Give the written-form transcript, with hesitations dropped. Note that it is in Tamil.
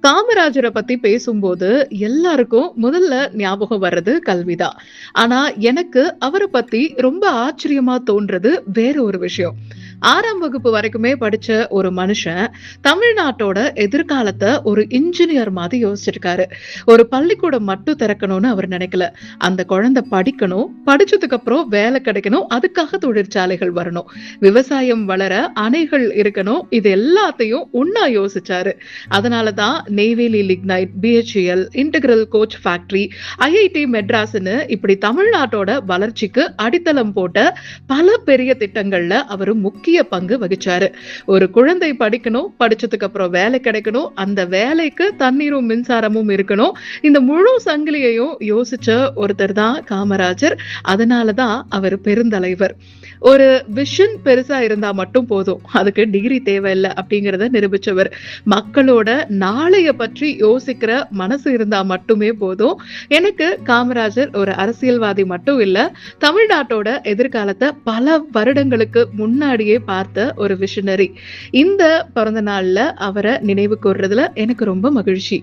காமராஜரை பத்தி பேசும்போது எல்லாருக்கும் முதல்ல ஞாபகம் வர்றது கல்விதான். ஆனா எனக்கு அவரை பத்தி ரொம்ப ஆச்சரியமா தோன்றது வேற ஒரு விஷயம். 6ஆம் வகுப்பு வரைக்குமே படிச்ச ஒரு மனுஷன் தமிழ்நாட்டோட எதிர்காலத்தை ஒரு இன்ஜினியர் மாதிரி யோசிச்சிருக்காரு. ஒரு பள்ளிக்கூடம் மட்டும் திறக்கணும்னு அவர் நினைக்கல. அந்த குழந்தை படிக்கணும், படிச்சதுக்கு அப்புறம் வேலை கிடைக்கணும், அதுக்காக தொழிற்சாலைகள் வரணும், விவசாயம் வளர அணைகள் இருக்கணும், இது எல்லாத்தையும் ஒன்னா யோசிச்சாரு. அதனாலதான் Neyveli lignite, BHEL, integral coach factory, IIT மெட்ராஸ்னு இப்படி தமிழ்நாட்டோட வளர்ச்சிக்கு அடித்தளம் போட்ட பல பெரிய திட்டங்கள்ல அவர் முக்கிய பங்கு வகிச்சாரு. ஒரு குழந்தை படிக்கணும், படிச்சதுக்கு அப்புறம் வேலை கிடைக்கணும், அந்த வேலைக்கு தண்ணீரும் மின்சாரமும் இருக்கணும், இந்த முழு சங்கிலியையும் யோசிச்ச ஒருத்தர் தான் காமராஜர். அதனாலதான் அவர் பெருந்தலைவர். ஒரு விஷன் பெருசா இருந்தா மட்டும் போதும், அதுக்கு டிகிரி தேவையில்லை அப்படிங்கறத நிரூபிச்சவர். மக்களோட நாளைய பற்றி யோசிக்கிற மனசு இருந்தா மட்டுமே போதும். எனக்கு காமராஜர் ஒரு அரசியல்வாதி மட்டும் இல்ல, தமிழ்நாட்டோட எதிர்காலத்தை பல வருடங்களுக்கு முன்னாடியே பார்த்த ஒரு விஷனரி. இந்த பிறந்த நாள்ல அவரை நினைவு கூர்றதுல எனக்கு ரொம்ப மகிழ்ச்சி.